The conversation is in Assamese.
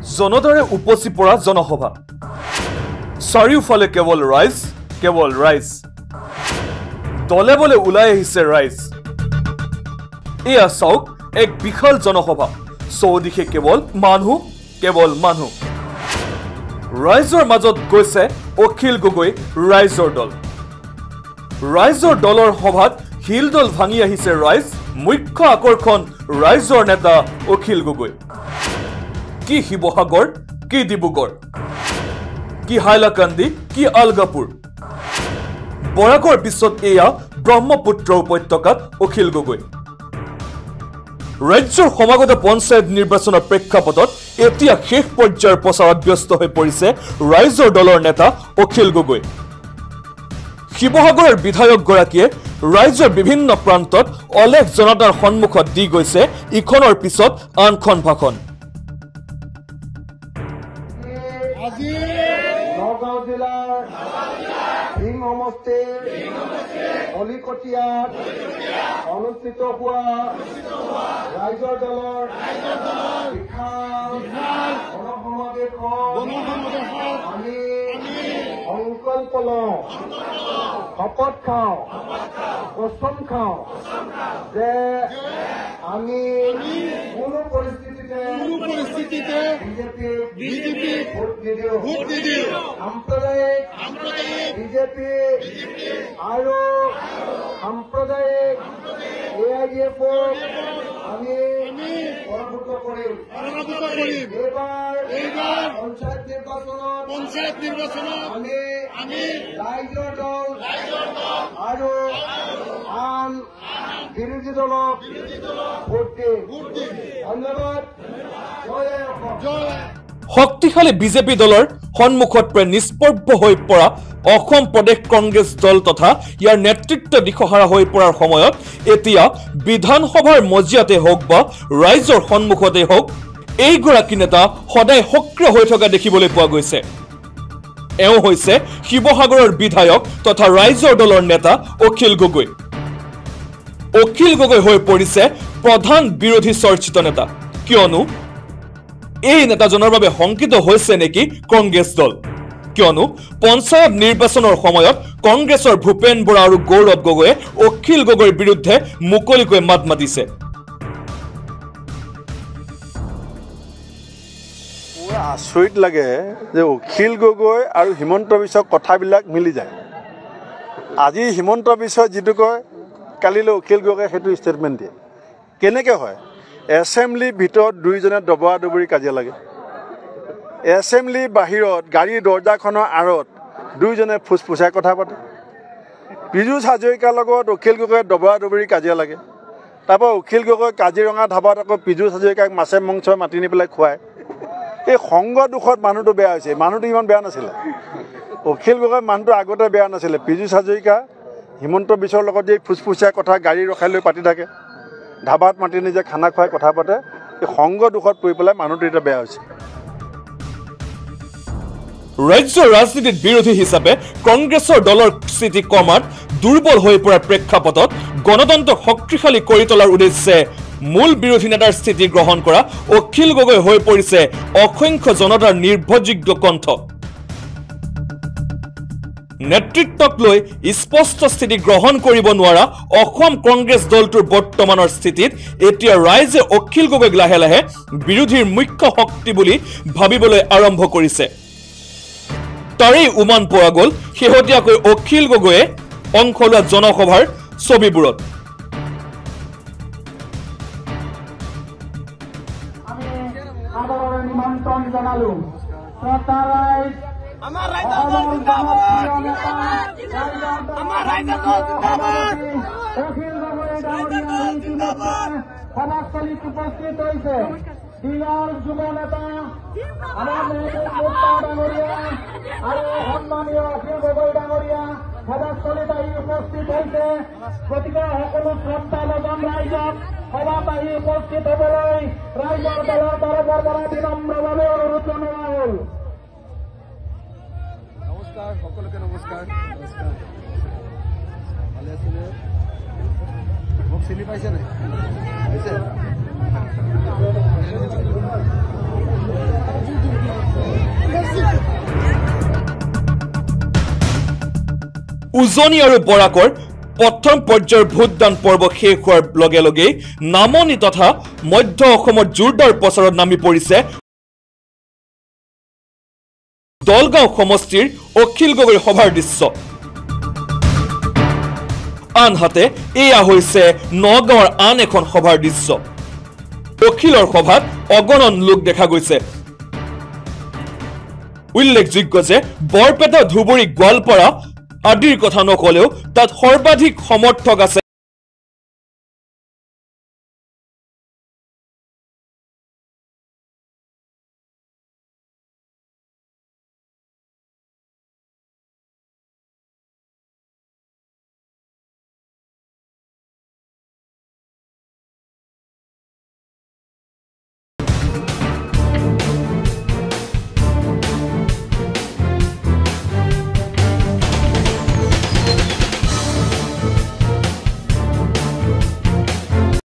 জনতাৰে উপচি পৰা জনসভা চাৰিওফালে কেৱল ৰাইজ দলে বলে ওলাই আহিছে ৰাইজ এয়া চাওক এক বিশাল জনসভা চৌদিশে কেৱল মানুহ ৰাইজৰ মাজত গৈছে অখিল গগৈ ৰাইজৰ দলৰ সভাত হিলদল ভাঙি আহিছে ৰাইজ মুখ্য আকৰ্ষণ ৰাইজৰ নেতা অখিল গগৈ কি শিৱসাগৰ কি ডিব্ৰুগড় কি হাইলাকান্দি কি আলগাপুৰ বৰাকৰ পিছত এয়া ব্ৰহ্মপুত্ৰ উপত্যকাত অখিল গগৈ ৰাজ্যৰ সমাগত পঞ্চায়ত নিৰ্বাচনৰ প্ৰেক্ষাপটত এতিয়া শেষ পৰ্যায়ৰ প্ৰচাৰত ব্যস্ত হৈ পৰিছে ৰাইজৰ দলৰ নেতা অখিল গগৈ শিৱসাগৰৰ বিধায়কগৰাকীয়ে ৰাজ্যৰ বিভিন্ন প্ৰান্তত অলেখ জনতাৰ সন্মুখত দি গৈছে ইখনৰ পিছত আনখন ভাষণ আজি নগাঁও জিলাৰ সিং সমষ্টিৰ অলিকটীয়াত অনুষ্ঠিত হোৱা ৰাইজৰ দলৰ বিশাল গণসমাৱেশত আমি সংকল্প লওঁ শপত খাওঁ কচম খাওঁ যে আমি কোনো পৰিস্থিতিতে বিজেপি ভোট নিদিওঁ সাম্প্ৰদায়িক বিজেপি আৰু সাম্প্ৰদায়িক AIDF-ক আমি পৰাভূত কৰিম এইবাৰ পঞ্চায়ত নিৰ্বাচনত আমি ৰাইজৰ দল আৰু আন বিৰোধী দলক ভোট দিম ধন্যবাদ জয় শক্তিশালী বিজেপি দলৰ সন্মুখত প্ৰায় নিষ্পৰ্ভ হৈ পৰা অসম প্ৰদেশ কংগ্ৰেছ দল তথা ইয়াৰ নেতৃত্ব দিশহাৰা হৈ পৰাৰ সময়ত এতিয়া বিধানসভাৰ মজিয়াতে হওক বা ৰাইজৰ সন্মুখতে হওক এইগৰাকী নেতা সদায় সক্ৰিয় হৈ থকা দেখিবলৈ পোৱা গৈছে এওঁ হৈছে শিৱসাগৰৰ বিধায়ক তথা ৰাইজৰ দলৰ নেতা অখিল গগৈ হৈ পৰিছে প্ৰধান বিৰোধী চৰ্চিত নেতা কিয়নো এই নেতাজনৰ বাবে শংকিত হৈছে নেকি কংগ্ৰেছ দল কিয়নো পঞ্চায়ত নিৰ্বাচনৰ সময়ত কংগ্ৰেছৰ ভূপেন বৰা আৰু গৌৰৱ গগৈয়ে অখিল গগৈৰ বিৰুদ্ধে মুকলিকৈ মাত মাতিছে আচৰিত লাগে যে অখিল গগৈ আৰু হিমন্ত বিশ্বৰ কথাবিলাক মিলি যায় আজি হিমন্ত বিশ্বই যিটো কয় কালিলৈ অখিল গগৈয়ে সেইটো ষ্টেটমেণ্ট দিয়ে কেনেকৈ হয় এছেম্বলিৰ ভিতৰত দুইজনে দবৰা দবৰি কাজিয়া লাগে এছেম্বলিৰ বাহিৰত গাড়ীৰ দৰ্জাখনৰ আঁৰত দুইজনে ফুচফুচাই কথা পাতে পীযুষ হাজৰিকাৰ লগত অখিল গগৈয়ে দবৰা দবৰি কাজিয়া লাগে তাৰপৰা অখিল গগৈ কাজিৰঙা ধাবাত আকৌ পীযুষ হাজৰিকাক মাছে মংসই মাতি নি পেলাই খুৱায় এই সংগ দুখত মানুহটো বেয়া হৈছে মানুহটো ইমান বেয়া নাছিলে অখিল গগৈ মানুহটো আগতে বেয়া নাছিলে পীযুষ হাজৰিকা হিমন্ত বিশ্বৰ লগত যে ফুচফুচাই কথা গাড়ী ৰখাই লৈ পাতি থাকে ধাবাত মাতি নিজে খানা খুৱাই কথা পাতে এই সংগ দুখত পৰি পেলাই মানুহটো এতিয়া বেয়া হৈছে ৰাজ্যৰ ৰাজনীতিত বিৰোধী হিচাপে কংগ্ৰেছৰ দলৰ স্থিতি ক্ৰমাৎ দুৰ্বল হৈ পৰাৰ প্ৰেক্ষাপটত গণতন্ত্ৰক শক্তিশালী কৰি তোলাৰ উদ্দেশ্যে মূল বিৰোধী নেতাৰ স্থিতি গ্ৰহণ কৰা অখিল গগৈ হৈ পৰিছে অসংখ্য জনতাৰ নিৰ্ভৰযোগ্য কণ্ঠ নেতৃত্বক লৈ স্পষ্ট স্থিতি গ্ৰহণ কৰিব নোৱাৰা অসম কংগ্ৰেছ দলটোৰ বৰ্তমানৰ স্থিতিত এতিয়া ৰাইজে অখিল গগৈক লাহে লাহে বিৰোধীৰ মুখ্য শক্তি বুলি ভাবিবলৈ আৰম্ভ কৰিছে তাৰেই উমান পোৱা গ'ল শেহতীয়াকৈ অখিল গগৈয়ে অংশ লোৱা জনসভাৰ ছবিবোৰত নিমন্ত্ৰণ জনালো আমাৰ সভাস্থলীত উপস্থিত হৈছে দিনৰ যুৱ নেতা আমাৰ ডাঙৰীয়া আৰু সন্মানীয় অখিল গগৈ ডাঙৰীয়া সভাস্থলীত আহি উপস্থিত হৈছে গতিকে সকলো শ্ৰদ্ধাভাজন ৰাইজক সভাত আহি উপস্থিত হ'বলৈ ৰাইজৰ দলৰ তৰফৰ পৰা বিনম্ৰভাৱে অনুৰোধ জনোৱা হ'ল নমস্কাৰ সকলোকে নমস্কাৰ ভালে আছিলে মোক চিনি পাইছে নাই পাইছে উজনি আৰু বৰাকৰ প্ৰথম পৰ্যায়ৰ ভোটদান পৰ্ব শেষ হোৱাৰ লগে লগে নামনি তথা মধ্য অসমত জোৰদাৰ প্ৰচাৰত নামি পৰিছে দলগাঁও সমষ্টিৰ অখিল গগৈ সভাৰ দৃশ্য আনহাতে এয়া হৈছে নগাঁৱৰ আন এখন সভাৰ দৃশ্য অখিলৰ সভাত অগণন লোক দেখা গৈছে উল্লেখযোগ্য যে বৰপেটা ধুবুৰী গোৱালপাৰা আদিৰ কথা নকলেও তাত সৰ্বাধিক সমৰ্থক আছে